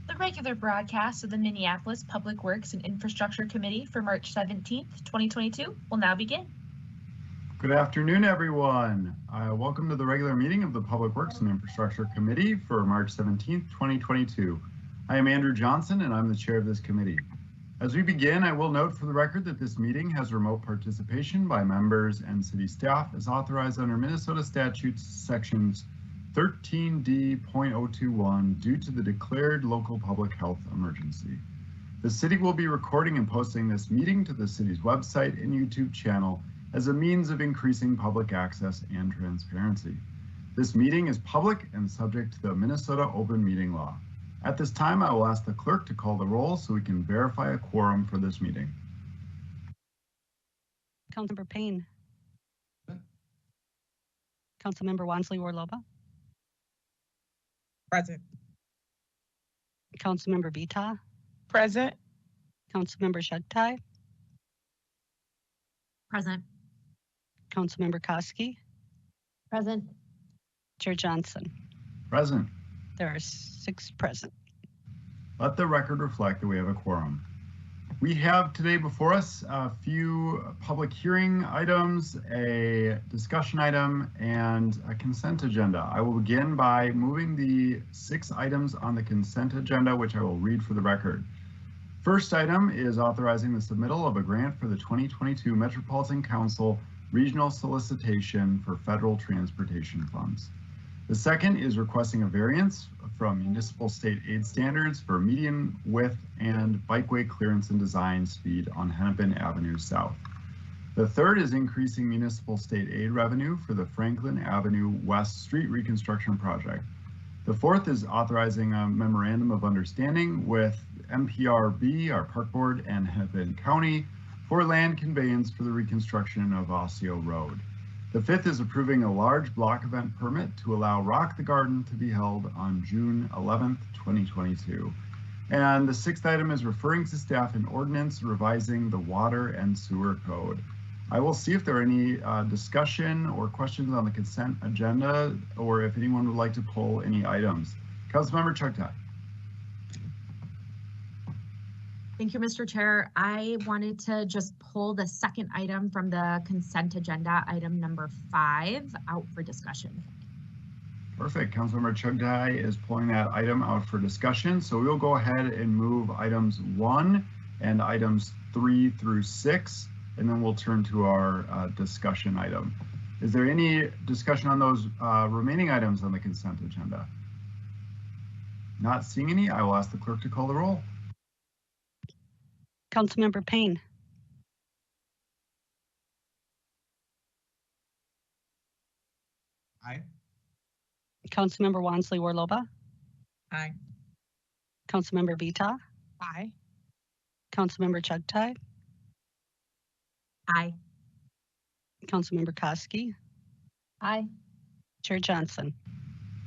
The regular broadcast of the Minneapolis Public Works and Infrastructure Committee for March 17th, 2022 will now begin. Good afternoon, everyone. Welcome to the regular meeting of the Public Works and Infrastructure Committee for March 17th, 2022. I am Andrew Johnson, and I'm the chair of this committee. As we begin, I will note for the record that this meeting has remote participation by members and city staff as authorized under Minnesota statutes sections 13D.021 due to the declared local public health emergency. The city will be recording and posting this meeting to the city's website and YouTube channel as a means of increasing public access and transparency. This meeting is public and subject to the Minnesota Open Meeting Law. At this time, I will ask the clerk to call the roll so we can verify a quorum for this meeting. Councilmember Payne. Councilmember Wansley-Warloba. Present. Councilmember Vita. Present. Councilmember Chugtai. Present. Councilmember Koski. Present. Chair Johnson. Present. There are 6 present. Let the record reflect that we have a quorum. We have today before us a few public hearing items, a discussion item, and a consent agenda. I will begin by moving the 6 items on the consent agenda, which I will read for the record. First item is authorizing the submittal of a grant for the 2022 Metropolitan Council Regional Solicitation for Federal Transportation Funds. The second is requesting a variance from municipal state aid standards for median width and bikeway clearance and design speed on Hennepin Avenue South. The third is increasing municipal state aid revenue for the Franklin Avenue West Street Reconstruction Project. The fourth is authorizing a memorandum of understanding with MPRB, our park board, and Hennepin County for land conveyance for the reconstruction of Osseo Road. The fifth is approving a large block event permit to allow Rock the Garden to be held on June 11th, 2022. And the sixth item is referring to staff an ordinance revising the water and sewer code. I will see if there are any discussion or questions on the consent agenda, or if anyone would like to pull any items. Councilmember Chugtai. Thank you, Mr. Chair. I wanted to just pull the second item from the consent agenda, item number 5, out for discussion. Perfect. Councilmember Chugtai is pulling that item out for discussion. So we'll go ahead and move items 1 and items 3 through 6, and then we'll turn to our discussion item. Is there any discussion on those remaining items on the consent agenda? Not seeing any, I will ask the clerk to call the roll. Councilmember Payne. Aye. Councilmember Wansley-Warloba. Aye. Councilmember Vita. Aye. Councilmember Chugtai. Aye. Councilmember Koski. Aye. Chair Johnson.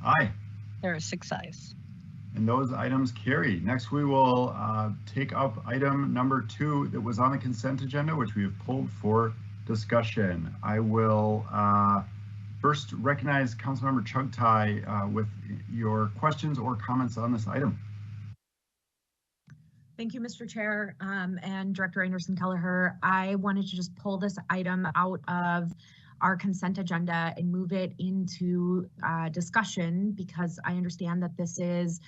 Aye. There are 6 ayes. And those items carry. Next, we will take up item number 2 that was on the consent agenda, which we have pulled for discussion. I will first recognize Councilmember Chugtai with your questions or comments on this item. Thank you, Mr. Chair, and Director Anderson-Kelleher. I wanted to just pull this item out of our consent agenda and move it into discussion, because I understand that this is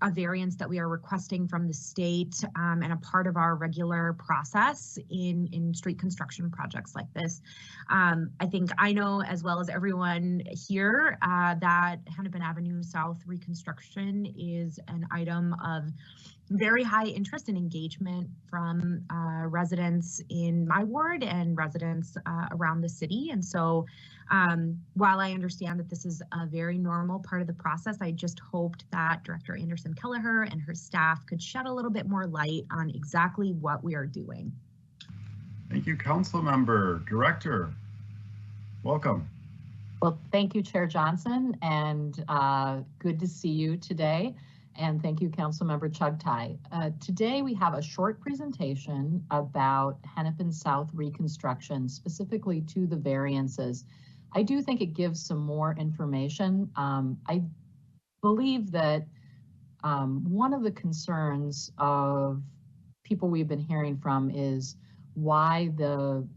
a variance that we are requesting from the state and a part of our regular process in street construction projects like this. I think I know, as well as everyone here, that Hennepin Avenue South reconstruction is an item of very high interest and engagement from residents in my ward and residents around the city. And so while I understand that this is a very normal part of the process, I just hoped that Director Anderson-Kelleher and her staff could shed a little bit more light on exactly what we are doing. Thank you, Council Member. Director, welcome. Well, thank you, Chair Johnson, and good to see you today. And thank you, Councilmember Chugtai. Today we have a short presentation about Hennepin South reconstruction, specifically to the variances. I do think it gives some more information. I believe that one of the concerns of people we've been hearing from is why the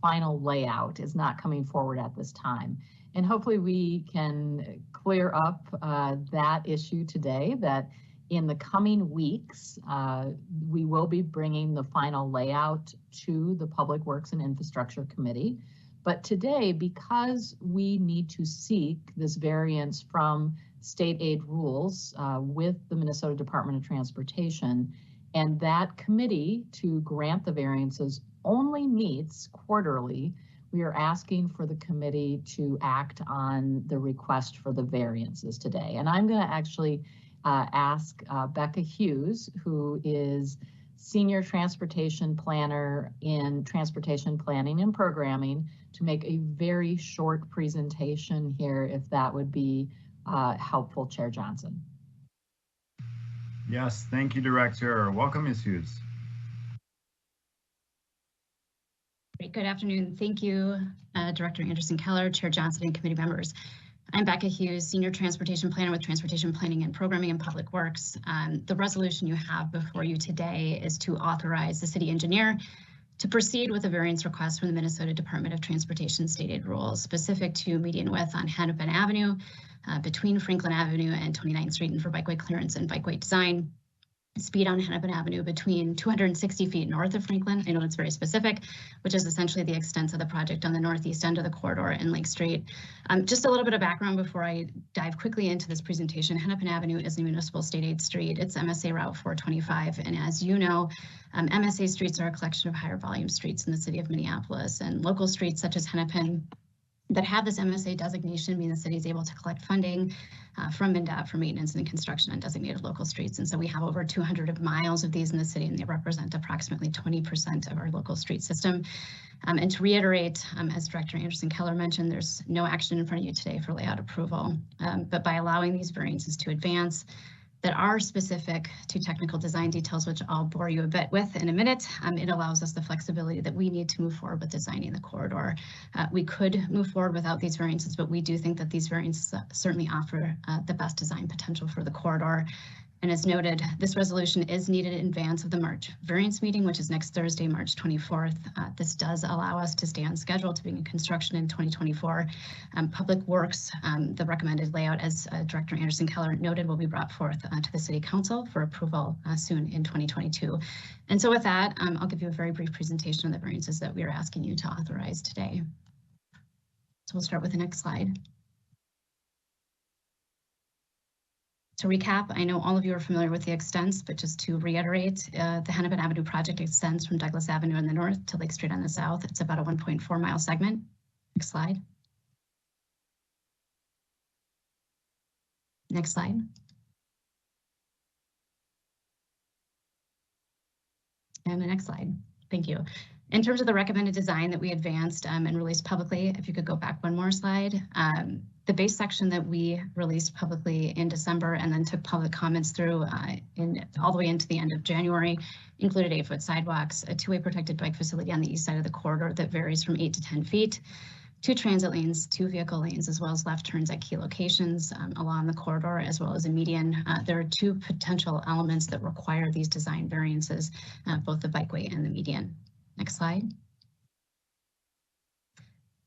final layout is not coming forward at this time. And hopefully we can clear up that issue today, that in the coming weeks, we will be bringing the final layout to the Public Works and Infrastructure Committee. But today, because we need to seek this variance from state aid rules with the Minnesota Department of Transportation, and that committee to grant the variances only meets quarterly, we are asking for the committee to act on the request for the variances today. And I'm going to actually ask Becca Hughes, who is Senior Transportation Planner in Transportation Planning and Programming, to make a very short presentation here, if that would be helpful, Chair Johnson. Yes, thank you, Director. Welcome, Ms. Hughes. Good afternoon. Thank you, Director Anderson Keller, Chair Johnson, and committee members. I'm Becca Hughes, Senior Transportation Planner with Transportation Planning and Programming and Public Works. The resolution you have before you today is to authorize the city engineer to proceed with a variance request from the Minnesota Department of Transportation state aid rules specific to median width on Hennepin Avenue between Franklin Avenue and 29th Street, and for bikeway clearance and bikeway design. Speed on Hennepin Avenue between 260 feet north of Franklin. I know it's very specific, which is essentially the extent of the project on the northeast end of the corridor in Lake Street. Just a little bit of background before I dive quickly into this presentation. Hennepin Avenue is a municipal state aid street. It's MSA Route 425. And as you know, MSA streets are a collection of higher volume streets in the city of Minneapolis, and local streets such as Hennepin that have this MSA designation mean the city is able to collect funding from MnDOT for maintenance and construction on designated local streets. And so we have over 200 miles of these in the city, and they represent approximately 20% of our local street system. And to reiterate, as Director Anderson Keller mentioned, there's no action in front of you today for layout approval, but by allowing these variances to advance that are specific to technical design details, which I'll bore you a bit with in a minute, it allows us the flexibility that we need to move forward with designing the corridor. We could move forward without these variances, but we do think that these variances certainly offer the best design potential for the corridor. And as noted, this resolution is needed in advance of the March variance meeting, which is next Thursday, March 24th. This does allow us to stay on schedule to begin construction in 2024. Public Works, the recommended layout, as Director Anderson Keller noted, will be brought forth to the City Council for approval soon in 2022. And so with that, I'll give you a very brief presentation of the variances that we are asking you to authorize today. So we'll start with the next slide. To recap, I know all of you are familiar with the extents, but just to reiterate, the Hennepin Avenue project extends from Douglas Avenue in the north to Lake Street on the south. It's about a 1.4 mile segment. Next slide. Next slide. And the next slide. Thank you. In terms of the recommended design that we advanced and released publicly, if you could go back one more slide, the base section that we released publicly in December and then took public comments through all the way into the end of January included 8-foot sidewalks, a two-way protected bike facility on the east side of the corridor that varies from 8 to 10 feet, 2 transit lanes, 2 vehicle lanes, as well as left turns at key locations along the corridor, as well as a median. There are 2 potential elements that require these design variances, both the bikeway and the median. Next slide.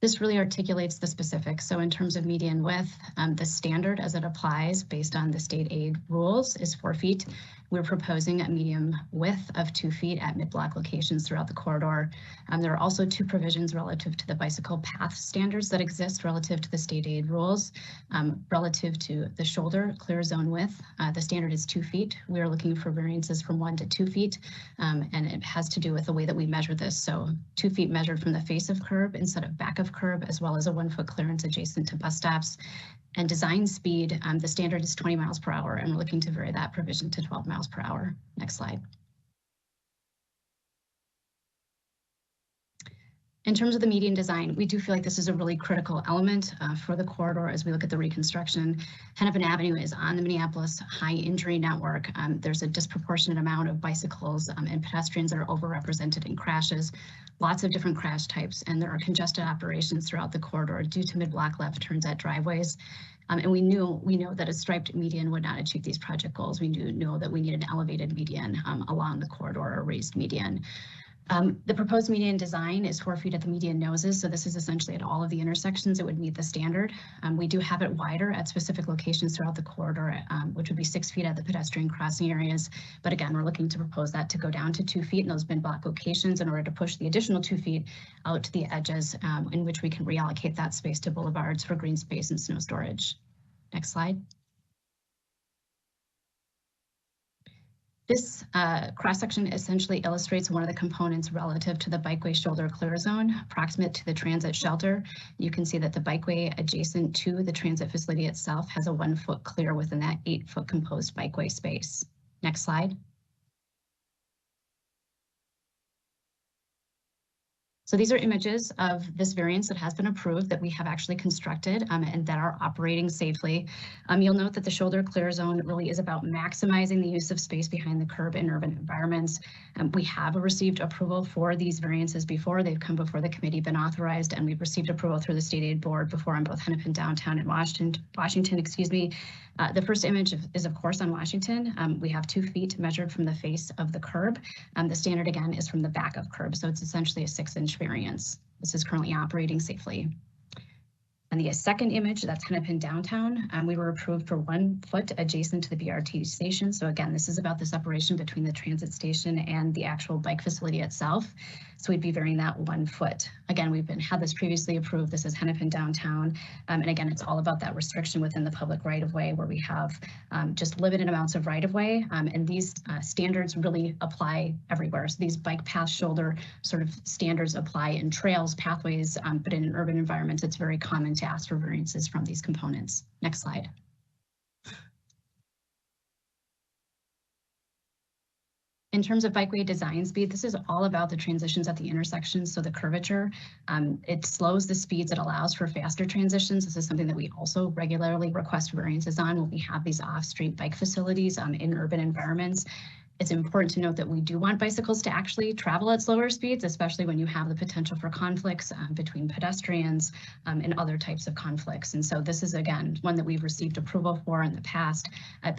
This really articulates the specifics. So in terms of median width, the standard as it applies based on the state aid rules is 4 feet. We're proposing a medium width of 2 feet at mid-block locations throughout the corridor. There are also 2 provisions relative to the bicycle path standards that exist relative to the state aid rules. Relative to the shoulder clear zone width, the standard is 2 feet. We are looking for variances from 1 to 2 feet, and it has to do with the way that we measure this. So 2 feet measured from the face of curb instead of back of curb, as well as a 1-foot clearance adjacent to bus stops. And design speed, the standard is 20 miles per hour, and we're looking to vary that provision to 12 miles per hour. Next slide. In terms of the median design, we do feel like this is a really critical element for the corridor as we look at the reconstruction. Hennepin Avenue is on the Minneapolis high injury network. There's a disproportionate amount of bicycles and pedestrians that are overrepresented in crashes, lots of different crash types, and there are congested operations throughout the corridor due to mid-block left turns at driveways. And we know that a striped median would not achieve these project goals. We know that we need an elevated median along the corridor, or raised median. The proposed median design is 4 feet at the median noses, so this is essentially at all of the intersections it would meet the standard. We do have it wider at specific locations throughout the corridor, which would be 6 feet at the pedestrian crossing areas. But again, we're looking to propose that to go down to 2 feet in those mid-block locations in order to push the additional 2 feet out to the edges, in which we can reallocate that space to boulevards for green space and snow storage. Next slide. This cross-section essentially illustrates one of the components relative to the bikeway shoulder clear zone, proximate to the transit shelter. You can see that the bikeway adjacent to the transit facility itself has a 1 foot clear within that 8 foot composed bikeway space. Next slide. So these are images of this variance that has been approved that we have actually constructed and that are operating safely. You'll note that the shoulder clear zone really is about maximizing the use of space behind the curb in urban environments. We have received approval for these variances before. They've come before the committee, been authorized, and we've received approval through the state aid board before on both Hennepin downtown and Washington, excuse me. The first image is of course on Washington. We have 2 feet measured from the face of the curb. The standard again is from the back of curb, so it's essentially a 6-inch variance. This is currently operating safely. And the second image, that's Hennepin downtown. We were approved for 1 foot adjacent to the BRT station. So again, this is about the separation between the transit station and the actual bike facility itself. So we'd be varying that 1 foot. Again, we've had this previously approved. This is Hennepin downtown. And again, it's all about that restriction within the public right of way where we have just limited amounts of right of way. And these standards really apply everywhere. So these bike path shoulder sort of standards apply in trails, pathways, but in an urban environment, it's very common to ask for variances from these components. Next slide. In terms of bikeway design speed, this is all about the transitions at the intersections. So the curvature, it slows the speeds. It allows for faster transitions. This is something that we also regularly request variances on when we have these off-street bike facilities in urban environments. It's important to note that we do want bicycles to actually travel at slower speeds, especially when you have the potential for conflicts between pedestrians and other types of conflicts. And so this is, again, one that we've received approval for in the past.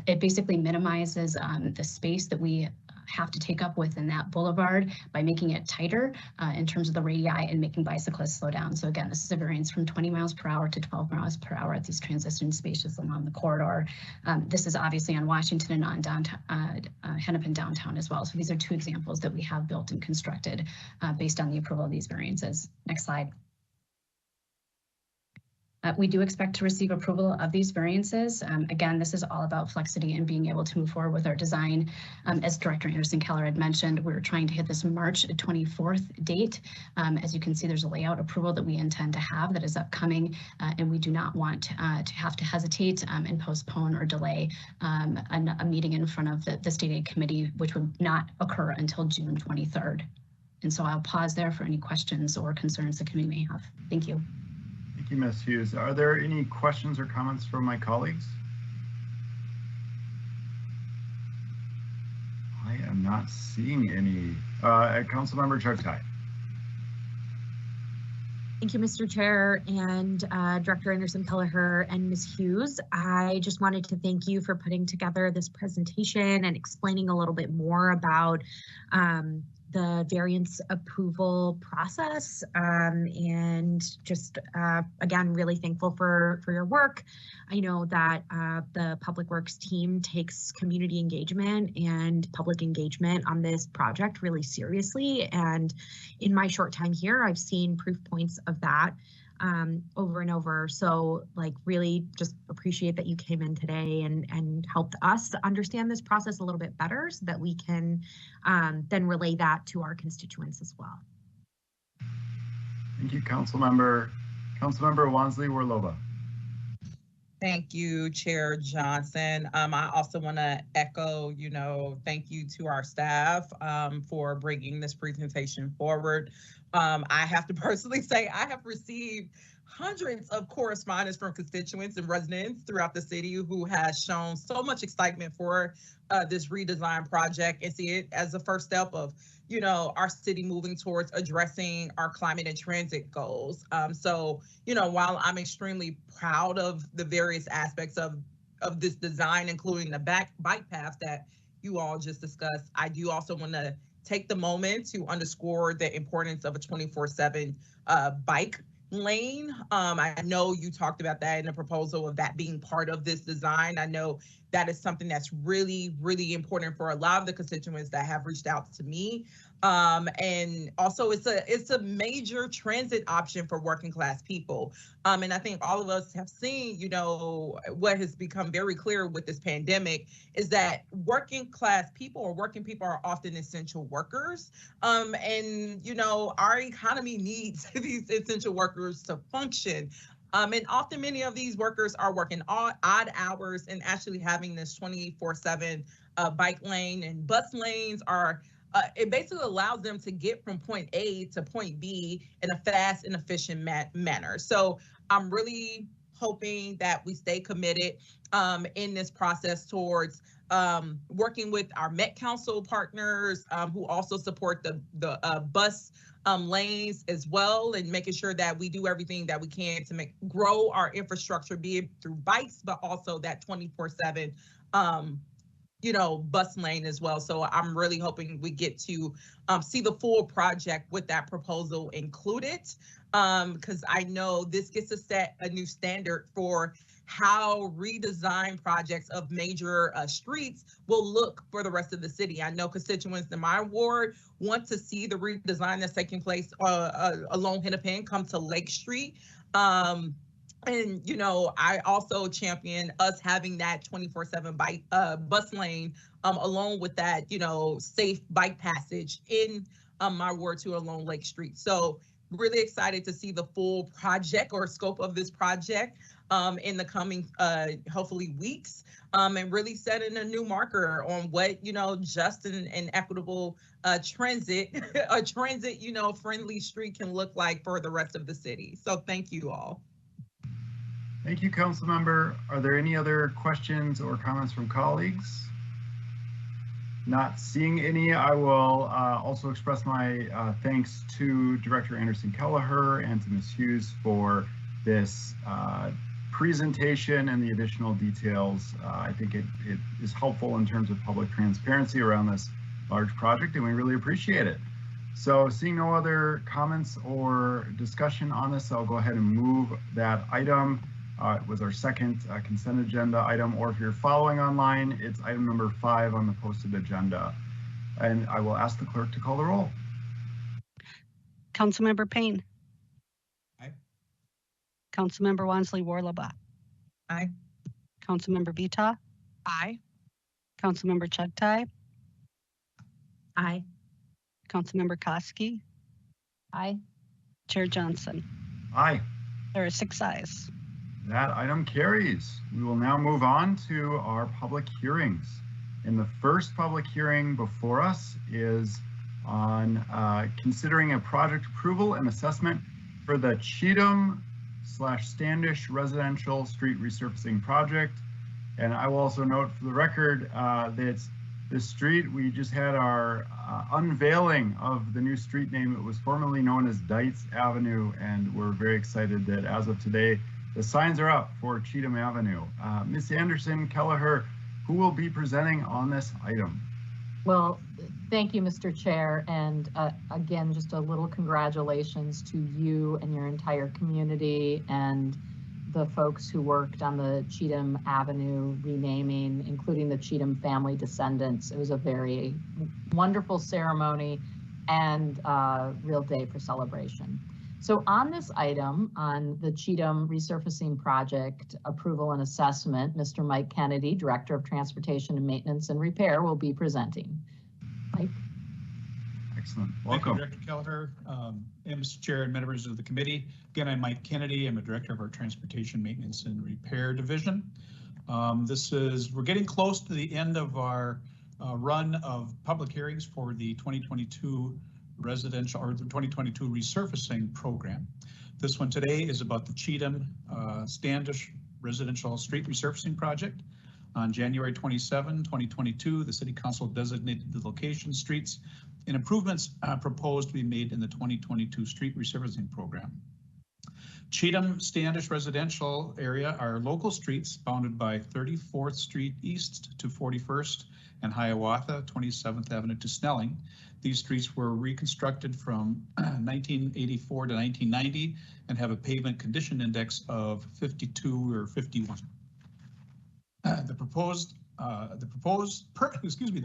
It basically minimizes the space that we have to take up within that boulevard by making it tighter in terms of the radii and making bicyclists slow down. So again, this is a variance from 20 miles per hour to 12 miles per hour at these transition spaces along the corridor. This is obviously on Washington and on downtown, Hennepin downtown as well. So these are 2 examples that we have built and constructed based on the approval of these variances. Next slide. We do expect to receive approval of these variances. Again, this is all about flexity and being able to move forward with our design. As Director Anderson Keller had mentioned, we're trying to hit this March 24th date. As you can see, there's a layout approval that we intend to have that is upcoming, and we do not want to have to hesitate and postpone or delay a meeting in front of the State Aid Committee, which would not occur until June 23rd. And so I'll pause there for any questions or concerns the committee may have. Thank you. Thank you, Ms. Hughes. Are there any questions or comments from my colleagues? I am not seeing any. Councilmember Chugtai. Thank you, Mr. Chair and Director Anderson Kelleher and Ms. Hughes. I just wanted to thank you for putting together this presentation and explaining a little bit more about the variance approval process, and just again, really thankful for your work. I know that the Public Works team takes community engagement and public engagement on this project really seriously, and in my short time here, I've seen proof points of that over and over. So like really just appreciate that you came in today and helped us understand this process a little bit better so that we can then relay that to our constituents as well. Thank you, Councilmember Wansley-Warlova. Thank you, Chair Johnson. I also want to echo, thank you to our staff for bringing this presentation forward. I have to personally say I have received hundreds of correspondence from constituents and residents throughout the city who has shown so much excitement for this redesign project and see it as the first step of our city moving towards addressing our climate and transit goals. So, while I'm extremely proud of the various aspects of this design, including the bike path that you all just discussed, I do also want to take the moment to underscore the importance of a 24/7 bike lane. I know you talked about that in the proposal of that being part of this design. I know that is something that's really, really important for a lot of the constituents that have reached out to me. And also it's a major transit option for working class people. And I think all of us have seen, what has become very clear with this pandemic is that working class people are often essential workers. And, our economy needs these essential workers to function. And often many of these workers are working odd hours, and actually having this 24/7 bike lane and bus lanes are, it basically allows them to get from point A to point B in a fast and efficient manner. So I'm really hoping that we stay committed in this process towards working with our Met Council partners who also support the bus lanes as well, and making sure that we do everything that we can to grow our infrastructure, be it through bikes, but also that 24/7 bus lane as well. So I'm really hoping we get to see the full project with that proposal included, because I know this gets to set a new standard for how redesign projects of major streets will look for the rest of the city. I know constituents in my ward want to see the redesign that's taking place along Hennepin come to Lake Street. And, I also champion us having that 24/7 bike bus lane along with that, safe bike passage in my ward too along Lake Street. So really excited to see the full project or scope of this project in the coming, hopefully, weeks, and really setting a new marker on what, just and equitable transit, a transit, friendly street can look like for the rest of the city. So thank you all. Thank you, Council Member. Are there any other questions or comments from colleagues? Not seeing any, I will also express my thanks to Director Anderson Kelleher and to Ms. Hughes for this presentation and the additional details. I think it is helpful in terms of public transparency around this large project, and we really appreciate it. So seeing no other comments or discussion on this, I'll go ahead and move that item. It was our second consent agenda item, or if you're following online, it's item number 5 on the posted agenda. And I will ask the clerk to call the roll. Councilmember Payne. Aye. Councilmember Wansley-Warlaba. Aye. Councilmember Vita. Aye. Councilmember Chugtai. Aye. Councilmember Koski. Aye. Chair Johnson. Aye. There are 6 ayes. That item carries. We will now move on to our public hearings. And the first public hearing before us is on considering a project approval and assessment for the Cheatham/Standish residential street resurfacing project. And I will also note for the record that this street, we just had our unveiling of the new street name. It was formerly known as Dietz Avenue, and we're very excited that as of today, the signs are up for Cheatham Avenue. Ms. Anderson Kelleher, who will be presenting on this item? Well, thank you, Mr. Chair. And again, just a little congratulations to you and your entire community and the folks who worked on the Cheatham Avenue renaming, including the Cheatham family descendants. It was a very wonderful ceremony and a real day for celebration. So on this item, on the Cheatham resurfacing project approval and assessment, Mr. Mike Kennedy, Director of Transportation and Maintenance and Repair, will be presenting. Mike. Excellent. Thank you, Welcome. Director Kelleher, and Mr. Chair and members of the committee. Again, I'm Mike Kennedy. I'm a director of our Transportation Maintenance and Repair Division. We're getting close to the end of our run of public hearings for the 2022 residential or the 2022 resurfacing program. This one today is about the Cheatham Standish Residential Street Resurfacing Project. On January 27, 2022, the City Council designated the location, streets, and improvements proposed to be made in the 2022 street resurfacing program. Cheatham Standish residential area are local streets bounded by 34th Street East to 41st and Hiawatha, 27th Avenue to Snelling. These streets were reconstructed from 1984 to 1990 and have a pavement condition index of 52 or 51. The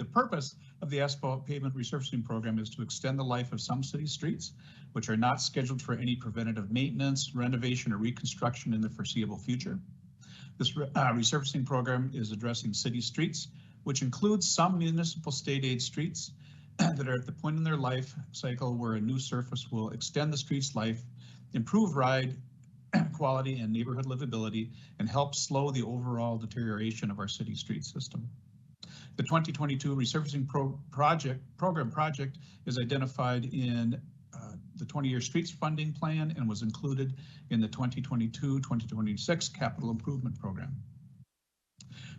purpose of the asphalt pavement resurfacing program is to extend the life of some city streets, which are not scheduled for any preventative maintenance, renovation, or reconstruction in the foreseeable future. This resurfacing program is addressing city streets, which includes some municipal state aid streets that are at the point in their life cycle where a new surface will extend the street's life, improve ride quality and neighborhood livability, and help slow the overall deterioration of our city street system. The 2022 resurfacing project is identified in the 20-year streets funding plan and was included in the 2022-2026 capital improvement program.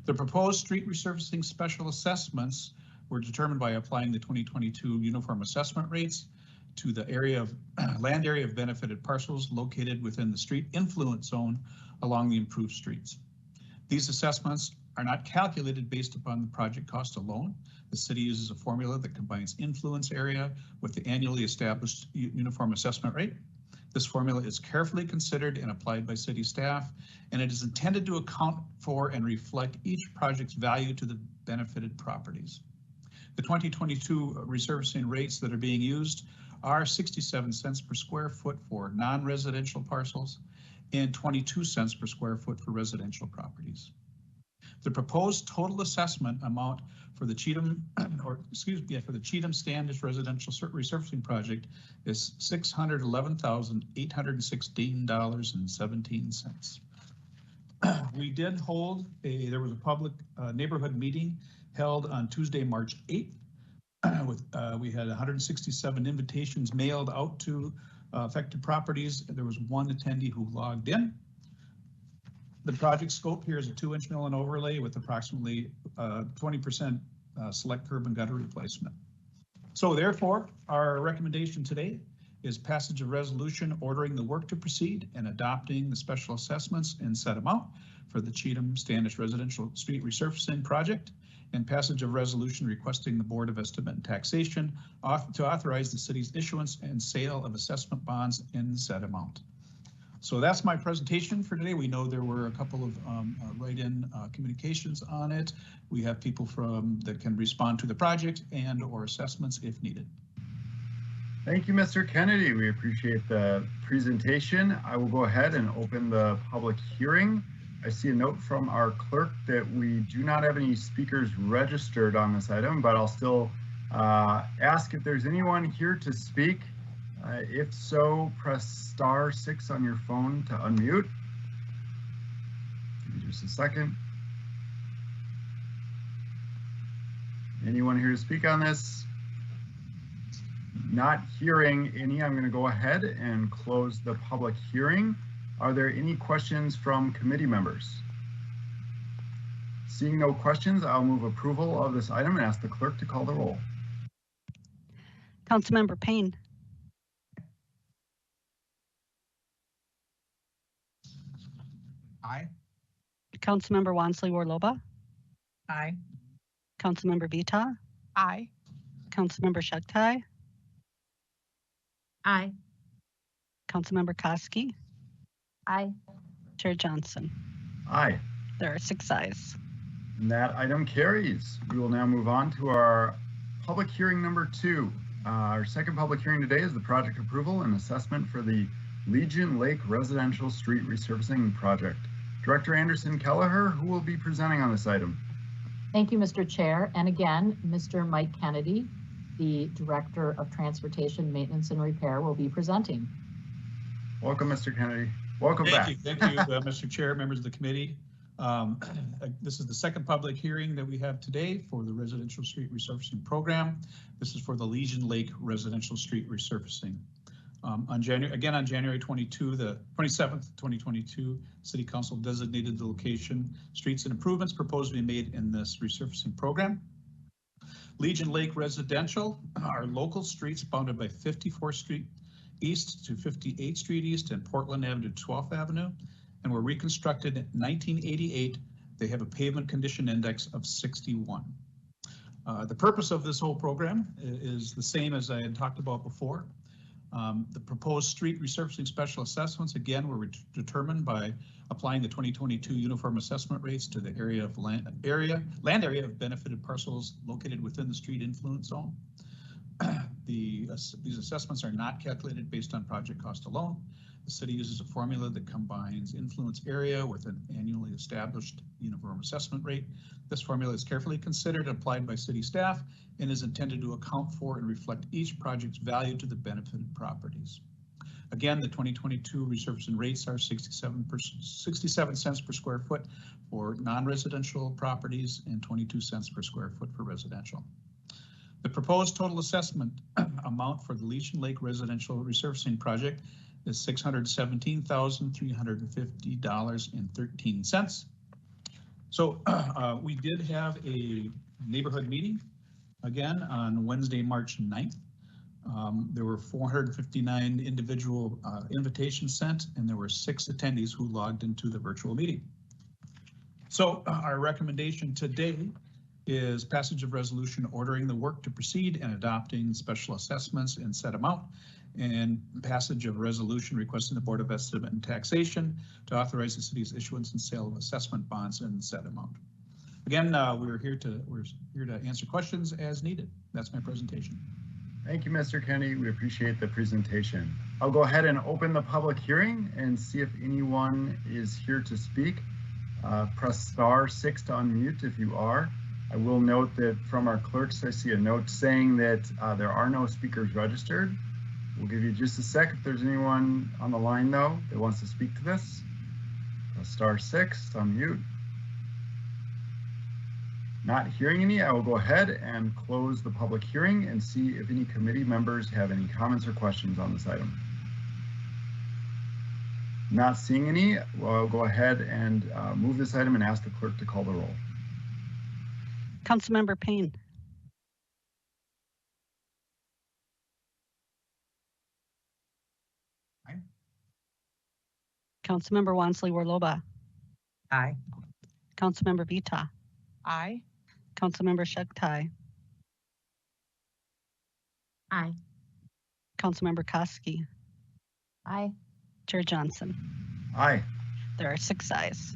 The proposed street resurfacing special assessments were determined by applying the 2022 uniform assessment rates to the land area of benefited parcels located within the street influence zone along the improved streets. These assessments are not calculated based upon the project cost alone. The city uses a formula that combines influence area with the annually established uniform assessment rate. This formula is carefully considered and applied by city staff, and it is intended to account for and reflect each project's value to the benefited properties. The 2022 resurfacing rates that are being used are 67 cents per square foot for non-residential parcels and 22 cents per square foot for residential properties. The proposed total assessment amount for the Cheatham, for the Cheatham Standish Residential Resurfacing Project is $611,816.17. We did hold there was a public neighborhood meeting held on Tuesday, March 8th. We had 167 invitations mailed out to affected properties. There was one attendee who logged in. The project scope here is a 2-inch mill and overlay with approximately 20% select curb and gutter replacement. So therefore, our recommendation today is passage of resolution ordering the work to proceed and adopting the special assessments and set amount for the Cheatham Standish Residential Street Resurfacing Project, and passage of resolution requesting the Board of Estimate and Taxation to authorize the city's issuance and sale of assessment bonds in the said amount. So that's my presentation for today. We know there were a couple of write-in communications on it. We have people that can respond to the project and or assessments if needed. Thank you, Mr. Kennedy. We appreciate the presentation. I will go ahead and open the public hearing. I see a note from our clerk that we do not have any speakers registered on this item, but I'll still ask if there's anyone here to speak. If so, press *6 on your phone to unmute. Give me just a second. Anyone here to speak on this? Not hearing any, I'm going to go ahead and close the public hearing. Are there any questions from committee members? Seeing no questions, I'll move approval of this item and ask the clerk to call the roll. Councilmember Payne. Aye. Councilmember Wansley-Warloba. Aye. Councilmember Vita. Aye. Councilmember Chugtai. Aye. Councilmember Koski. Aye. Chair Johnson. Aye. There are 6 ayes. And that item carries. We will now move on to our public hearing number 2. Our second public hearing today is the project approval and assessment for the Legion Lake Residential Street Resurfacing Project. Director Anderson Kelleher, who will be presenting on this item? Thank you, Mr. Chair. And again, Mr. Mike Kennedy. the Director of Transportation Maintenance and Repair, will be presenting. Welcome, Mr. Kennedy. Welcome back. Thank you, Mr. Chair, members of the committee. This is the second public hearing that we have today for the residential street resurfacing program. This is for the Legion Lake residential street resurfacing. On January 22, the 27th, 2022, City Council designated the location, streets and improvements proposed to be made in this resurfacing program. Legion Lake Residential are local streets bounded by 54th Street East to 58th Street East and Portland Avenue to 12th Avenue, and were reconstructed in 1988. They have a pavement condition index of 61. The purpose of this whole program is the same as I had talked about before. The proposed street resurfacing special assessments, again, were determined by applying the 2022 uniform assessment rates to the land area of benefited parcels located within the street influence zone. These assessments are not calculated based on project cost alone. The city uses a formula that combines influence area with an annually established uniform assessment rate. This formula is carefully considered and applied by city staff and is intended to account for and reflect each project's value to the benefited properties. Again, the 2022 resurfacing rates are 67 cents per square foot for non-residential properties and 22 cents per square foot for residential. The proposed total assessment amount for the Legion Lake residential resurfacing project is $617,350.13. So we did have a neighborhood meeting again on Wednesday, March 9th. There were 459 individual invitations sent, and there were 6 attendees who logged into the virtual meeting. So our recommendation today is passage of resolution ordering the work to proceed and adopting special assessments in set amount, and passage of resolution requesting the Board of Estimate and Taxation to authorize the city's issuance and sale of assessment bonds in set amount. Again, we're here to answer questions as needed. That's my presentation. Thank you, Mr. Kennedy. We appreciate the presentation. I'll go ahead and open the public hearing and see if anyone is here to speak. Press *6 to unmute if you are. I will note that from our clerks, I see a note saying that there are no speakers registered. We'll give you just a sec if there's anyone on the line though that wants to speak to this. Press *6 to unmute. Not hearing any, I will go ahead and close the public hearing and see if any committee members have any comments or questions on this item. Not seeing any, I'll go ahead and move this item and ask the clerk to call the roll. Councilmember Payne. Aye. Councilmember Wansley-Warloba. Aye. Councilmember Vita. Aye. Councilmember Shugtai. Aye. Councilmember Koski. Aye. Chair Johnson. Aye. There are 6 ayes.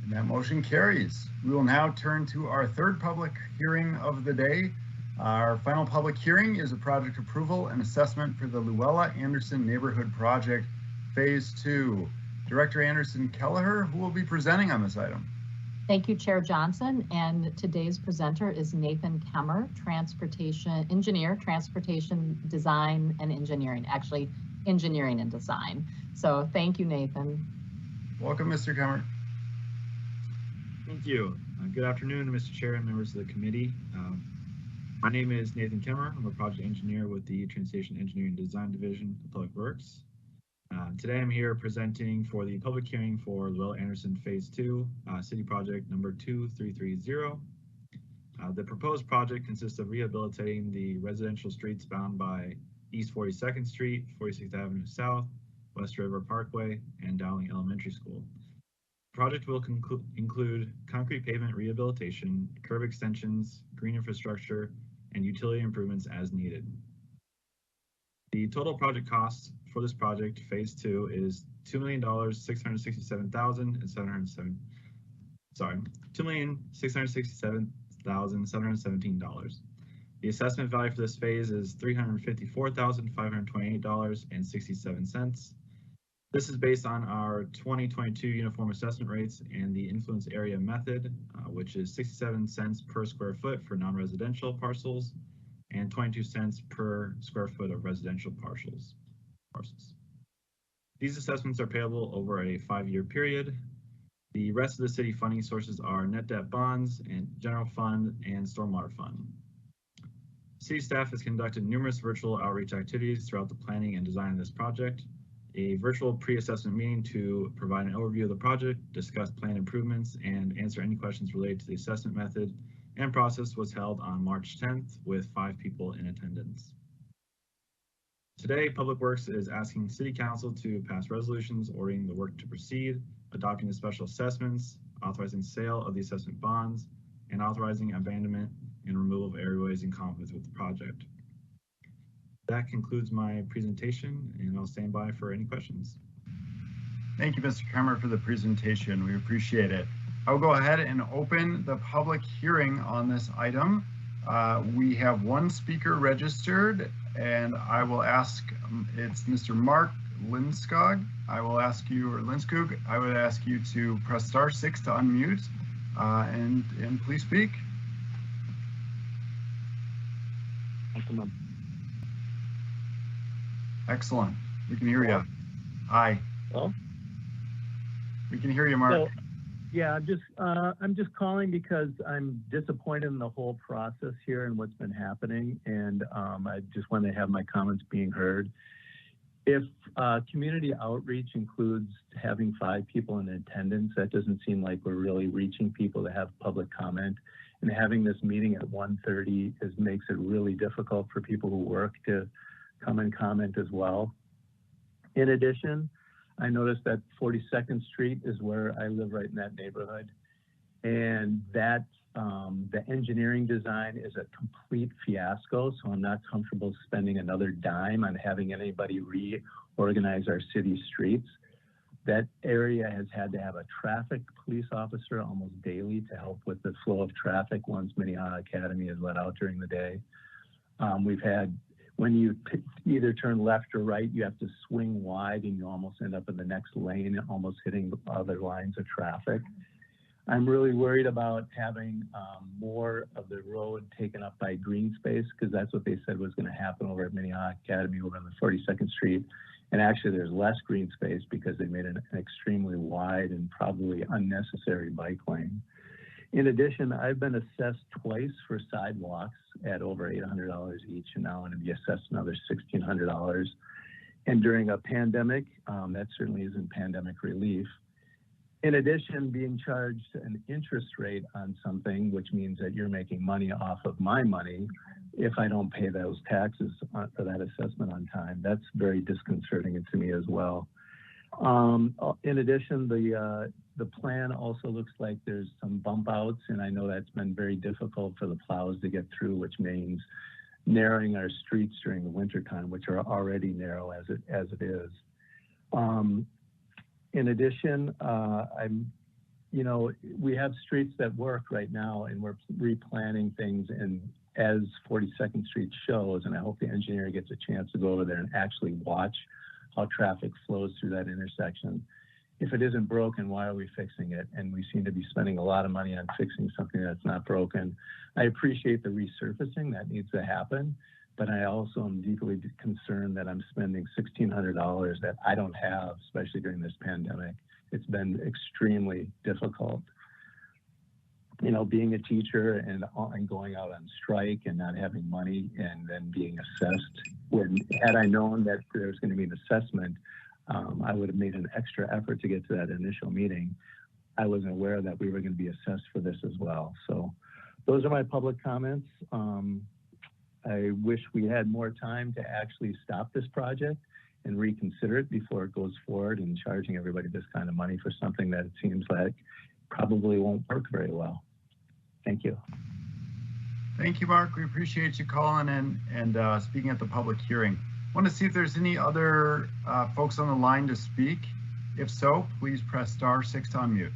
And that motion carries. We will now turn to our third public hearing of the day. Our final public hearing is a project approval and assessment for the Luella Anderson Neighborhood Project Phase 2. Director Anderson Kelleher, who will be presenting on this item. Thank you, Chair Johnson. And today's presenter is Nathan Kemmer, transportation engineer, transportation design and engineering, actually engineering and design. So thank you, Nathan. Welcome, Mr. Kemmer. Thank you. Good afternoon, Mr. Chair and members of the committee. My name is Nathan Kemmer. I'm a project engineer with the Transportation Engineering Design Division of Public Works. Today I'm here presenting for the public hearing for Luella Anderson Phase 2, City Project number 2330. The proposed project consists of rehabilitating the residential streets bound by East 42nd Street, 46th Avenue South, West River Parkway, and Dowling Elementary School. The project will include concrete pavement rehabilitation, curb extensions, green infrastructure, and utility improvements as needed. The total project cost for this project, Phase 2, is $2,667,717. The assessment value for this phase is $354,528.67. This is based on our 2022 uniform assessment rates and the influence area method, which is 67 cents per square foot for non-residential parcels, and 22 cents per square foot of residential parcels. These assessments are payable over a 5-year period. The rest of the city funding sources are net debt bonds and general fund and stormwater fund. City staff has conducted numerous virtual outreach activities throughout the planning and design of this project. A virtual pre-assessment meeting to provide an overview of the project, discuss planned improvements, and answer any questions related to the assessment method and process was held on March 10th with 5 people in attendance. Today, Public Works is asking City Council to pass resolutions ordering the work to proceed, adopting the special assessments, authorizing sale of the assessment bonds, and authorizing abandonment and removal of areaways in conflict with the project. That concludes my presentation, and I'll stand by for any questions. Thank you, Mr. Kemmer, for the presentation. We appreciate it. I'll go ahead and open the public hearing on this item. We have one speaker registered, and I will ask, it's Mr. Mark Linskog. I will ask you, or Linskog, I would ask you to press *6 to unmute and please speak. Excellent. We can hear you. Hi. Hello? We can hear you, Mark. So, yeah, I'm just calling because I'm disappointed in the whole process here and what's been happening, and I just want to have my comments being heard. If community outreach includes having 5 people in attendance, that doesn't seem like we're really reaching people to have public comment. And having this meeting at 1:30 makes it really difficult for people who work to come and comment as well. In addition, I noticed that 42nd Street is where I live, right in that neighborhood. And that the engineering design is a complete fiasco, so I'm not comfortable spending another dime on having anybody reorganize our city streets. That area has had to have a traffic police officer almost daily to help with the flow of traffic once Minneapolis Academy is let out during the day. We've had, when you either turn left or right, you have to swing wide and you almost end up in the next lane, almost hitting other lines of traffic. I'm really worried about having more of the road taken up by green space, because that's what they said was going to happen over at Minneapolis Academy over on the 42nd Street. And actually there's less green space because they made an extremely wide and probably unnecessary bike lane. In addition, I've been assessed twice for sidewalks at over $800 each, and now I'm going to be assessed another $1,600. And during a pandemic, that certainly isn't pandemic relief. In addition, being charged an interest rate on something, which means that you're making money off of my money if I don't pay those taxes for that assessment on time. That's very disconcerting to me as well. In addition, the plan also looks like there's some bump outs, and I know that's been very difficult for the plows to get through, which means narrowing our streets during the winter time, which are already narrow as it is. In addition, we have streets that work right now, and we're replanning things, and as 42nd Street shows, and I hope the engineer gets a chance to go over there and actually watch how traffic flows through that intersection. If it isn't broken, why are we fixing it? And we seem to be spending a lot of money on fixing something that's not broken. I appreciate the resurfacing that needs to happen, but I also am deeply concerned that I'm spending $1,600 that I don't have, especially during this pandemic. It's been extremely difficult. You know, being a teacher and going out on strike and not having money and then being assessed. Had I known that there was going to be an assessment, I would have made an extra effort to get to that initial meeting. I wasn't aware that we were going to be assessed for this as well. So those are my public comments. I wish we had more time to actually stop this project and reconsider it before it goes forward, and charging everybody this kind of money for something that it seems like probably won't work very well. Thank you. Thank you, Mark. We appreciate you calling in and speaking at the public hearing. I want to see if there's any other folks on the line to speak. If so, please press *6 to unmute.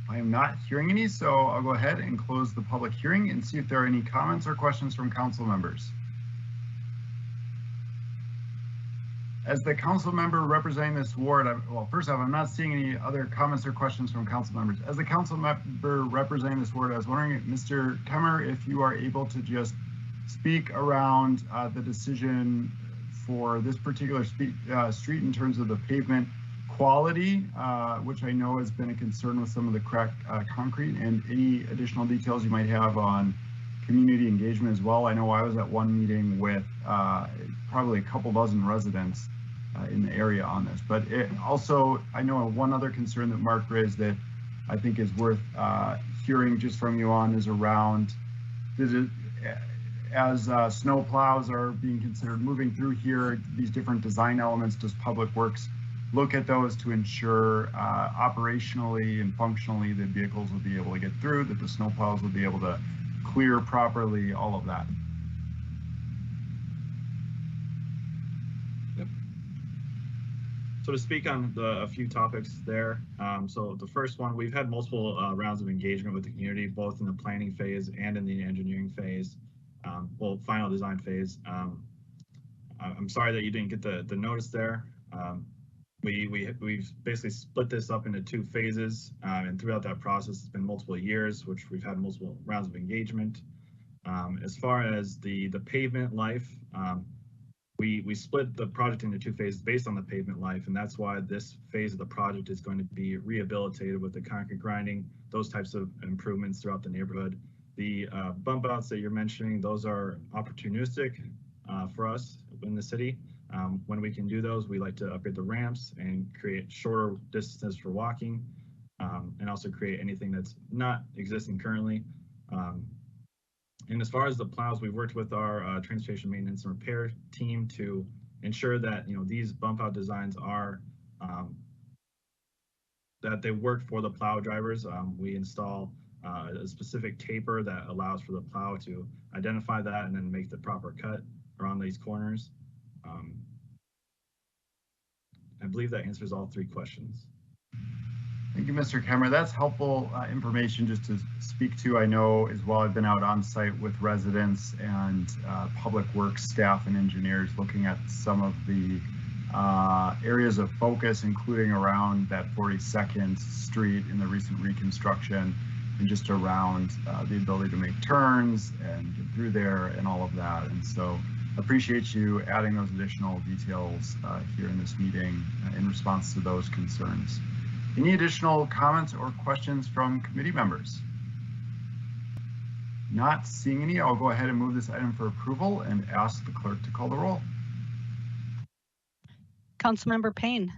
I am not hearing any, so I'll go ahead and close the public hearing and see if there are any comments or questions from council members. As the council member representing this ward, well, first off, I'm not seeing any other comments or questions from council members. As the council member representing this ward, I was wondering, Mr. Kemmer, if you are able to just speak around the decision for this particular street in terms of the pavement quality, which I know has been a concern with some of the cracked concrete, and any additional details you might have on community engagement as well. I know I was at one meeting with probably a couple dozen residents in the area on this, but also I know one other concern that Mark raised that I think is worth hearing just from you on is around, as snow plows are being considered moving through here, these different design elements, does Public Works look at those to ensure operationally and functionally that vehicles will be able to get through, that the snow plows will be able to clear properly, all of that? Yep. So to speak on a few topics there, so the first one, we've had multiple rounds of engagement with the community, both in the planning phase and in the engineering phase, well, final design phase. I'm sorry that you didn't get the notice there. We've basically split this up into 2 phases, and throughout that process, it's been multiple years, which we've had multiple rounds of engagement. As far as the pavement life, we split the project into 2 phases based on the pavement life, and that's why this phase of the project is going to be rehabilitated with the concrete grinding, those types of improvements throughout the neighborhood. The bump outs that you're mentioning, those are opportunistic for us in the city. When we can do those, we like to upgrade the ramps and create shorter distances for walking, and also create anything that's not existing currently. And as far as the plows, we've worked with our transportation maintenance and repair team to ensure that these bump out designs are that they work for the plow drivers. We install a specific taper that allows for the plow to identify that and then make the proper cut around these corners. I believe that answers all 3 questions. Thank you, Mr. Kemmer. That's helpful information just to speak to. I know as well, I've been out on site with residents and Public Works staff and engineers looking at some of the areas of focus, including around that 42nd Street in the recent reconstruction, and just around the ability to make turns and get through there and all of that. And so appreciate you adding those additional details here in this meeting in response to those concerns. Any additional comments or questions from committee members? Not seeing any, I'll go ahead and move this item for approval and ask the clerk to call the roll. Councilmember Payne.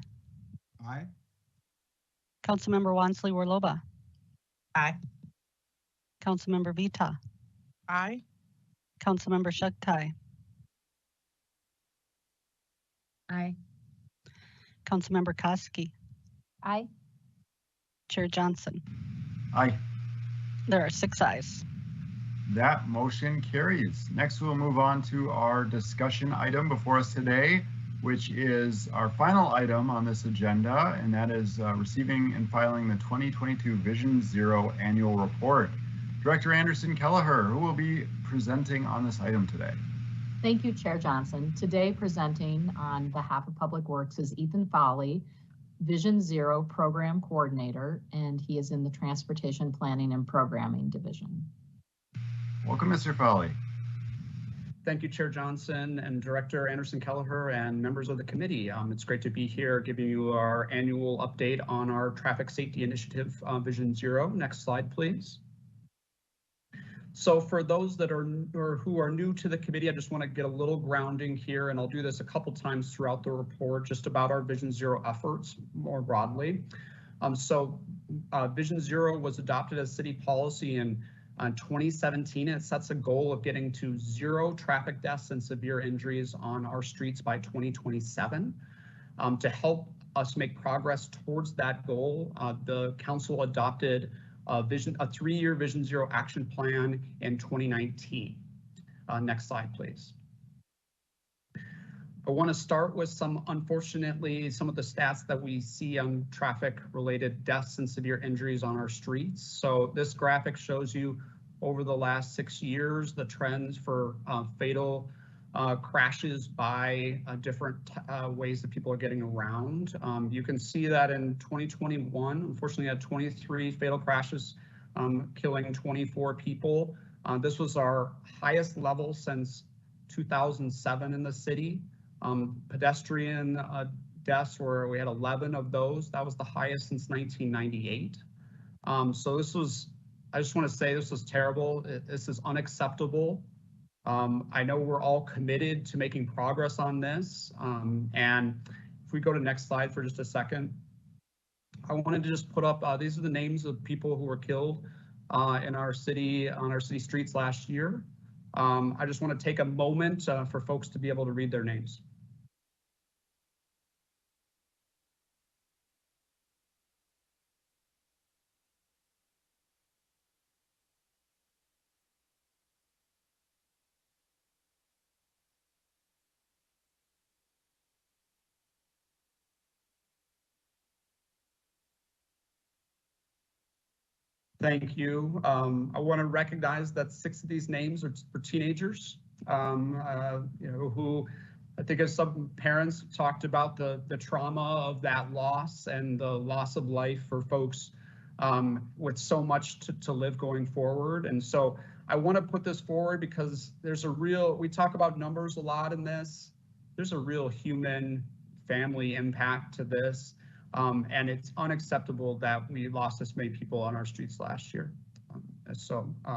Aye. Councilmember Wansley-Warloba. Aye. Councilmember Vita. Aye. Councilmember Shugtai. Aye. Councilmember Koski. Aye. Chair Johnson. Aye. There are 6 ayes. That motion carries. Next, we'll move on to our discussion item before us today, which is our final item on this agenda, and that is receiving and filing the 2022 Vision Zero Annual Report. Director Anderson Kelleher, who will be presenting on this item today. Thank you, Chair Johnson. Today presenting on behalf of Public Works is Ethan Foley, Vision Zero Program Coordinator, and he is in the Transportation Planning and Programming Division. Welcome, Mr. Foley. Thank you, Chair Johnson and Director Anderson Kelleher and members of the committee. It's great to be here giving you our annual update on our traffic safety initiative, Vision Zero. Next slide, please. So for those that are who are new to the committee, I just want to get a little grounding here, and I'll do this a couple times throughout the report, just about our Vision Zero efforts more broadly. Vision Zero was adopted as city policy in 2017. It sets a goal of getting to 0 traffic deaths and severe injuries on our streets by 2027. To help us make progress towards that goal, the council adopted a 3-year Vision Zero action plan in 2019. Next slide, please. I want to start with unfortunately, some of the stats that we see on traffic related deaths and severe injuries on our streets. So this graphic shows you over the last 6 years, the trends for fatal crashes by different ways that people are getting around. You can see that in 2021, unfortunately, had 23 fatal crashes, killing 24 people. This was our highest level since 2007 in the city. Pedestrian deaths where we had 11 of those. That was the highest since 1998. So this was, I just want to say this was terrible. This is unacceptable. I know we're all committed to making progress on this. And if we go to next slide for just a second, I wanted to just put up, these are the names of people who were killed in our city, on our city streets last year. I just want to take a moment for folks to be able to read their names. Thank you. I want to recognize that 6 of these names are teenagers, who I think as some parents talked about the trauma of that loss and the loss of life for folks with so much to live going forward. And so I want to put this forward because there's a real, we talk about numbers a lot in this, there's a real human family impact to this. And it's unacceptable that we lost this many people on our streets last year.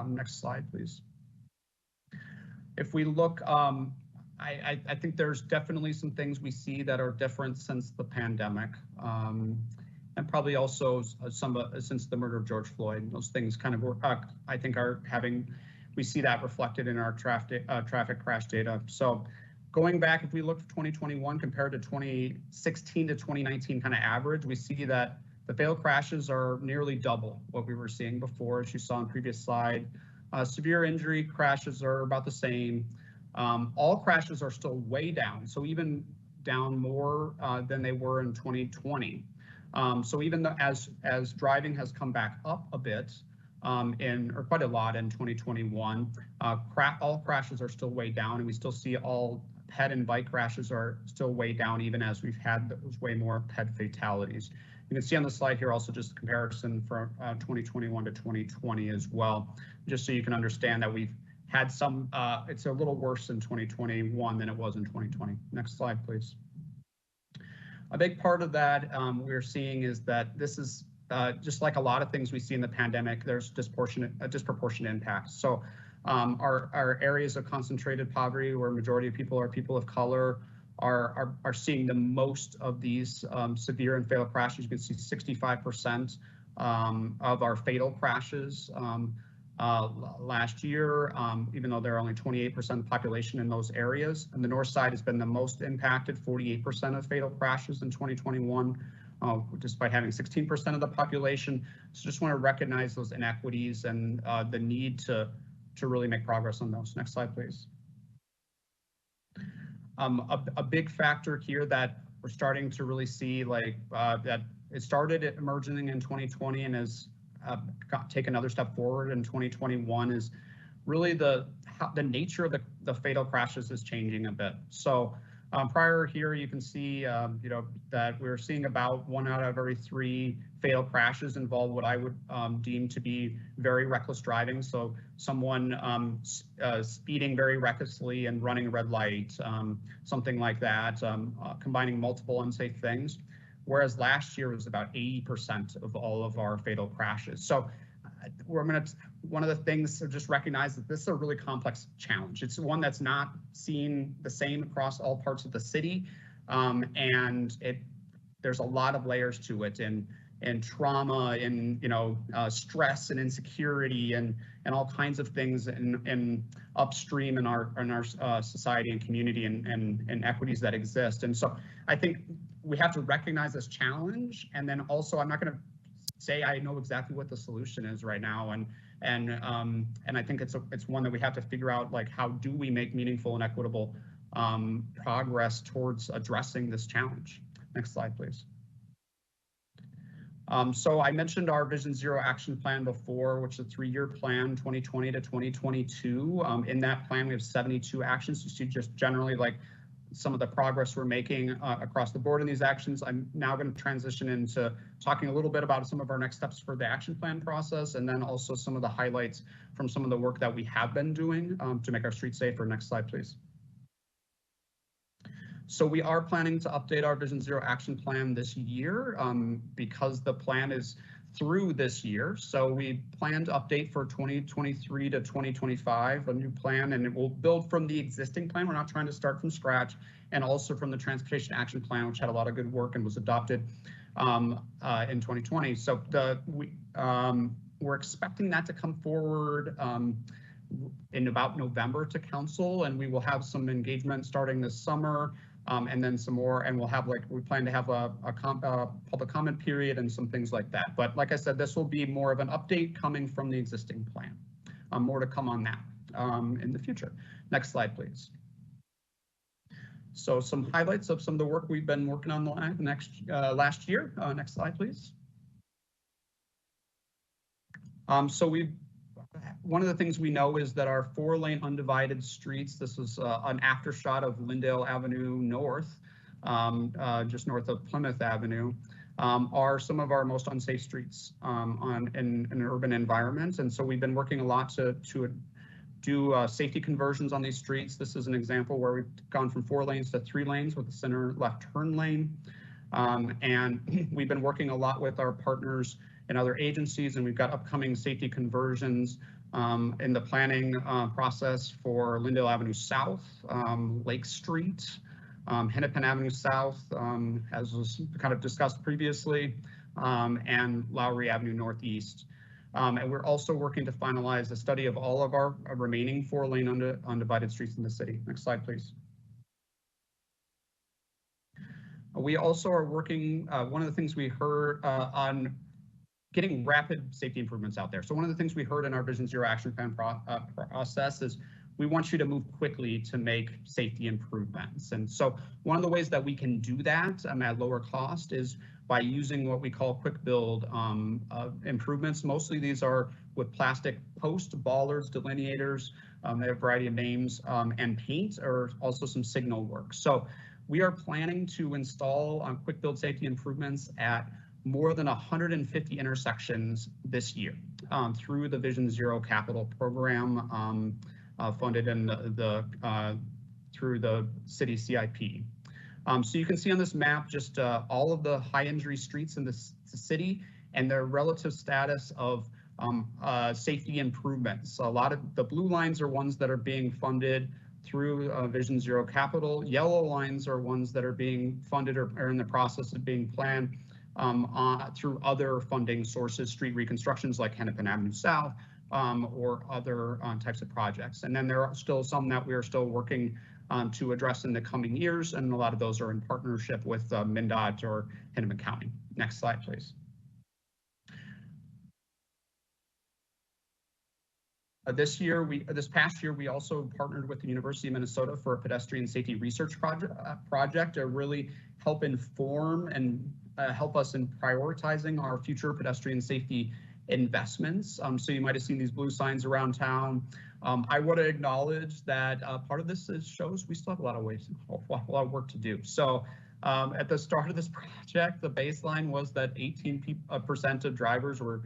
Next slide, please. If we look, I think there's definitely some things we see that are different since the pandemic, and probably also since the murder of George Floyd. Those things kind of, I think, we see that reflected in our traffic crash data. So going back, if we look at 2021 compared to 2016 to 2019 kind of average, we see that the fatal crashes are nearly double what we were seeing before, as you saw in the previous slide. Severe injury crashes are about the same. All crashes are still way down, so even down more than they were in 2020. So even though as driving has come back up a bit, or quite a lot in 2021, all crashes are still way down, and we still see all ped and bike crashes are still way down, even as we've had those way more ped fatalities. You can see on the slide here also just a comparison from 2021 to 2020 as well, just so you can understand that we've had some, it's a little worse in 2021 than it was in 2020. Next slide, please. A big part of that we're seeing is that this is just like a lot of things we see in the pandemic, there's disproportionate impacts. So our areas of concentrated poverty, where majority of people are people of color, are seeing the most of these severe and fatal crashes. You can see 65% of our fatal crashes last year, even though there are only 28% of the population in those areas. And the north side has been the most impacted, 48% of fatal crashes in 2021, despite having 16% of the population. So just want to recognize those inequities and the need to really make progress on those. Next slide, please. A big factor here that we're starting to really see, like that it started emerging in 2020 and has taken another step forward in 2021, is really the nature of the fatal crashes is changing a bit. So prior here, you can see, that we're seeing about 1 out of every 3 fatal crashes involve what I would deem to be very reckless driving. So someone speeding very recklessly and running a red light, something like that, combining multiple unsafe things. Whereas last year was about 80% of all of our fatal crashes. So one of the things to just recognize that this is a really complex challenge. It's one that's not seen the same across all parts of the city. And there's a lot of layers to it, and trauma and, stress and insecurity and all kinds of things and upstream in our society and community and inequities that exist. And so I think we have to recognize this challenge. And then also, I'm not going to say I know exactly what the solution is right now. And I think it's one that we have to figure out, like, how do we make meaningful and equitable progress towards addressing this challenge? Next slide, please. So I mentioned our Vision Zero action plan before, which is a 3-year plan, 2020 to 2022. In that plan, we have 72 actions. You see just generally like some of the progress we're making across the board in these actions. I'm now going to transition into talking a little bit about some of our next steps for the action plan process, and then also some of the highlights from some of the work that we have been doing to make our streets safer. Next slide, please. So we are planning to update our Vision Zero action plan this year because the plan is through this year. So we plan to update for 2023 to 2025, a new plan, and it will build from the existing plan. We're not trying to start from scratch, and also from the Transportation Action Plan, which had a lot of good work and was adopted in 2020. So we're expecting that to come forward in about November to council, and we will have some engagement starting this summer. And then some more, and we plan to have a public comment period and some things like that. But like I said, this will be more of an update coming from the existing plan. More to come on that in the future. Next slide, please. So some highlights of some of the work we've been working on last year. Next slide, please. One of the things we know is that our 4-lane undivided streets, this is an after shot of Lyndale Avenue North, just north of Plymouth Avenue, are some of our most unsafe streets in an urban environment. And so we've been working a lot to do safety conversions on these streets. This is an example where we've gone from 4 lanes to 3 lanes with a center left turn lane. And we've been working a lot with our partners and other agencies, and we've got upcoming safety conversions in the planning process for Lyndale Avenue South, Lake Street, Hennepin Avenue South, as was kind of discussed previously, and Lowry Avenue Northeast. And we're also working to finalize a study of all of our remaining 4-lane undivided streets in the city. Next slide, please. We also are working, one of the things we heard on getting rapid safety improvements out there. So one of the things we heard in our Vision Zero action plan process is we want you to move quickly to make safety improvements. And so one of the ways that we can do that at lower cost is by using what we call quick build improvements. Mostly these are with plastic posts, bollards, delineators, they have a variety of names, and paint, or also some signal work. So we are planning to install quick build safety improvements at more than 150 intersections this year through the Vision Zero capital program funded in through the city CIP. So you can see on this map just all of the high injury streets in the city and their relative status of safety improvements. A lot of the blue lines are ones that are being funded through Vision Zero capital. Yellow lines are ones that are being funded or are in the process of being planned through other funding sources, street reconstructions like Hennepin Avenue South, or other types of projects. And then there are still some that we are still working to address in the coming years, and a lot of those are in partnership with MnDOT or Hennepin County. Next slide, please. This past year, we also partnered with the University of Minnesota for a pedestrian safety research project to really help inform and help us in prioritizing our future pedestrian safety investments. So you might have seen these blue signs around town. I want to acknowledge that part of this shows we still have a lot of work to do. So at the start of this project, the baseline was that 18% of drivers were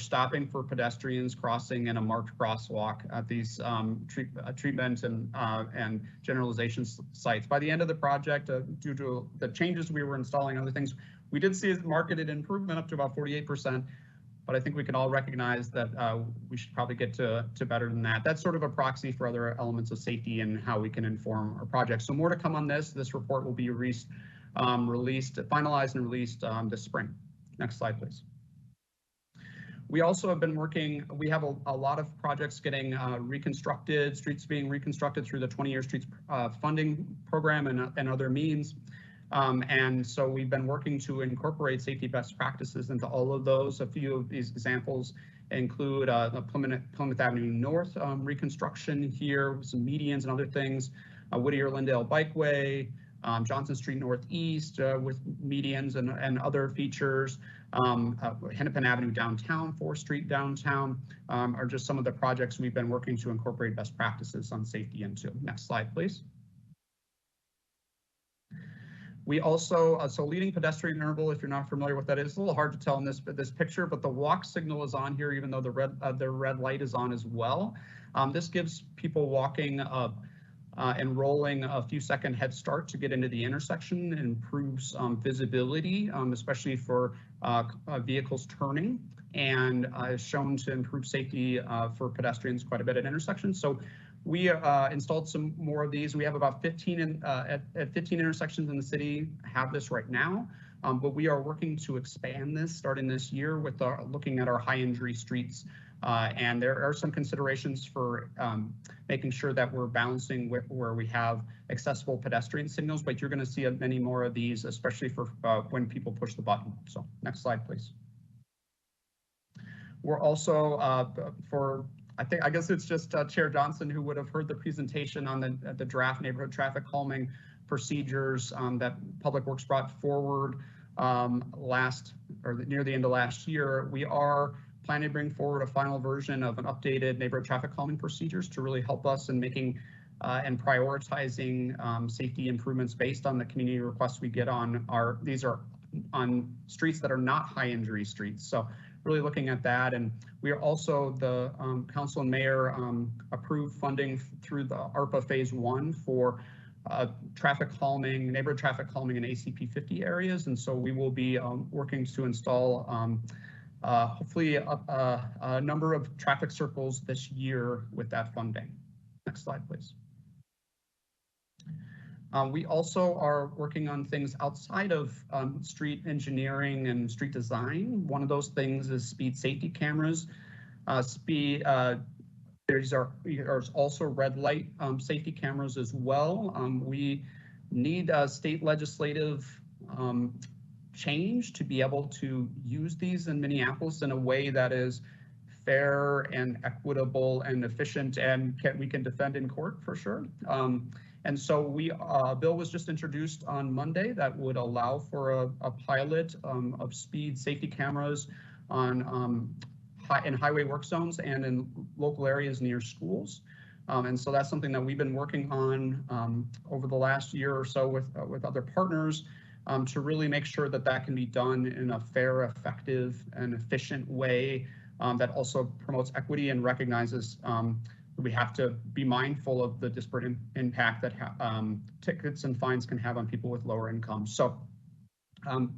stopping for pedestrians crossing in a marked crosswalk at these treatment and generalization sites. By the end of the project, due to the changes we were installing and other things, we did see a marketed improvement up to about 48%, but I think we can all recognize that we should probably get to better than that. That's sort of a proxy for other elements of safety and how we can inform our projects. So more to come on this. This report will be finalized and released this spring. Next slide, please. We also have been working, we have a lot of projects getting reconstructed, streets being reconstructed through the 20-year streets funding program and other means. And so we've been working to incorporate safety best practices into all of those. A few of these examples include the Plymouth Avenue North reconstruction here with some medians and other things, Whittier-Lyndale Bikeway, Johnson Street Northeast with medians and other features. Hennepin Avenue downtown, 4th Street downtown are just some of the projects we've been working to incorporate best practices on safety into. Next slide, please. We also, so leading pedestrian interval, if you're not familiar with that, it's a little hard to tell in this picture, but the walk signal is on here, even though the red light is on as well. This gives people walking and rolling a few second head start to get into the intersection and improves visibility, especially for vehicles turning, and is shown to improve safety for pedestrians quite a bit at intersections. So we installed some more of these. We have about 15 at 15 intersections in the city have this right now, but we are working to expand this starting this year with looking at our high injury streets. And there are some considerations for making sure that we're balancing with where we have accessible pedestrian signals, but you're going to see many more of these, especially for when people push the button. So next slide, please. We're also I guess it's just Chair Johnson who would have heard the presentation on the draft neighborhood traffic calming procedures that Public Works brought forward near the end of last year. We are planning to bring forward a final version of an updated neighborhood traffic calming procedures to really help us in making and prioritizing safety improvements based on the community requests we get on these are on streets that are not high injury streets. So really looking at that, and we are also, the council and mayor approved funding through the ARPA phase 1 for traffic calming, neighborhood traffic calming in ACP 50 areas. And so we will be working to install hopefully a number of traffic circles this year with that funding. Next slide, please. We also are working on things outside of street engineering and street design. One of those things is speed safety cameras. There's also red light safety cameras as well. We need a state legislative change to be able to use these in Minneapolis in a way that is fair and equitable and efficient, and we can defend in court for sure. And so a bill was just introduced on Monday that would allow for a pilot of speed safety cameras on in highway work zones and in local areas near schools. And so that's something that we've been working on over the last year or so with other partners to really make sure that that can be done in a fair, effective, and efficient way that also promotes equity and recognizes we have to be mindful of the disparate impact that tickets and fines can have on people with lower incomes. So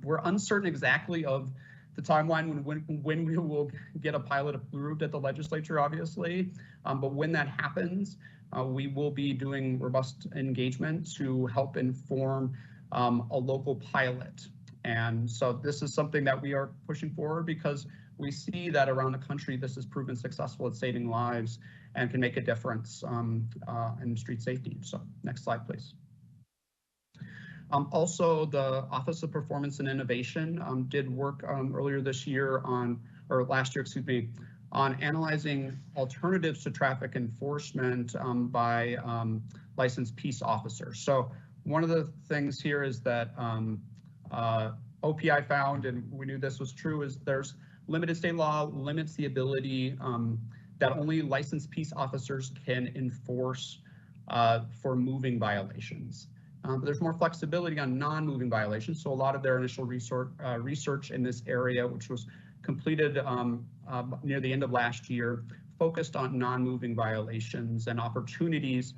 we're uncertain exactly of the timeline when we will get a pilot approved at the legislature, obviously, but when that happens, we will be doing robust engagement to help inform a local pilot. And so this is something that we are pushing forward because we see that around the country, this has proven successful at saving lives and can make a difference in street safety. So next slide, please. Also, the Office of Performance and Innovation did work earlier this year last year, excuse me, on analyzing alternatives to traffic enforcement by licensed peace officers. So one of the things here is that OPI found, and we knew this was true, is there's limited state law limits the ability that only licensed peace officers can enforce for moving violations. There's more flexibility on non-moving violations. So a lot of their initial research in this area, which was completed near the end of last year, focused on non-moving violations and opportunities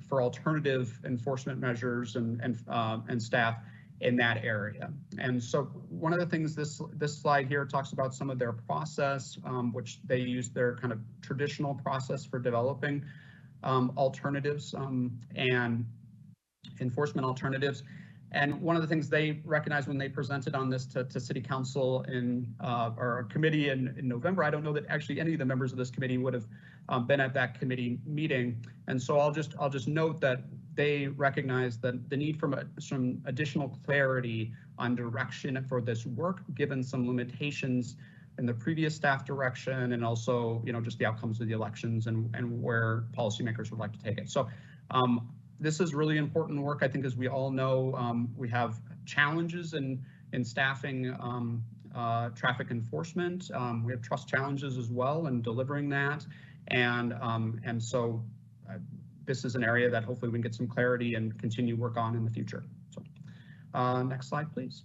for alternative enforcement measures and staff in that area. And so one of the things this slide here talks about some of their process, which they use their kind of traditional process for developing alternatives and enforcement alternatives. And one of the things they recognized when they presented on this to City Council or committee in November, I don't know that actually any of the members of this committee would have been at that committee meeting. And so I'll just note that they recognize that the need for some additional clarity on direction for this work, given some limitations in the previous staff direction, and also, just the outcomes of the elections and where policymakers would like to take it. So this is really important work. I think, as we all know, we have challenges in staffing traffic enforcement. We have trust challenges as well in delivering that. And so this is an area that hopefully we can get some clarity and continue work on in the future. So next slide, please.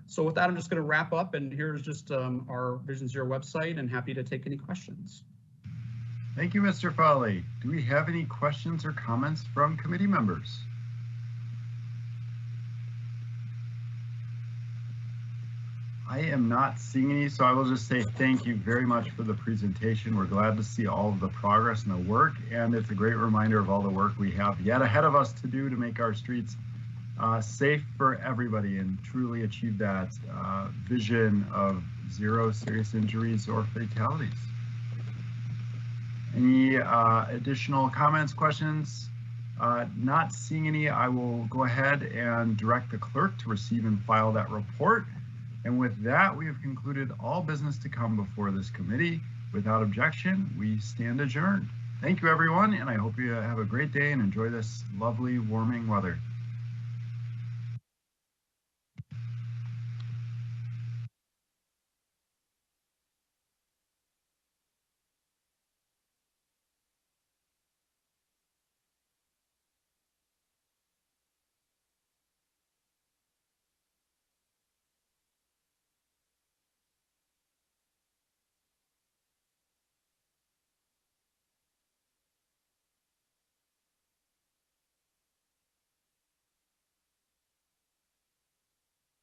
So with that, I'm just going to wrap up, and here's just our Vision Zero website, and happy to take any questions. Thank you, Mr. Foley. Do we have any questions or comments from committee members? I am not seeing any, so I will just say thank you very much for the presentation. We're glad to see all of the progress and the work, and it's a great reminder of all the work we have yet ahead of us to do to make our streets safe for everybody and truly achieve that vision of zero serious injuries or fatalities. Any additional comments, questions? Not seeing any, I will go ahead and direct the clerk to receive and file that report. And with that, we have concluded all business to come before this committee. Without objection, we stand adjourned. Thank you, everyone, and I hope you have a great day and enjoy this lovely warming weather.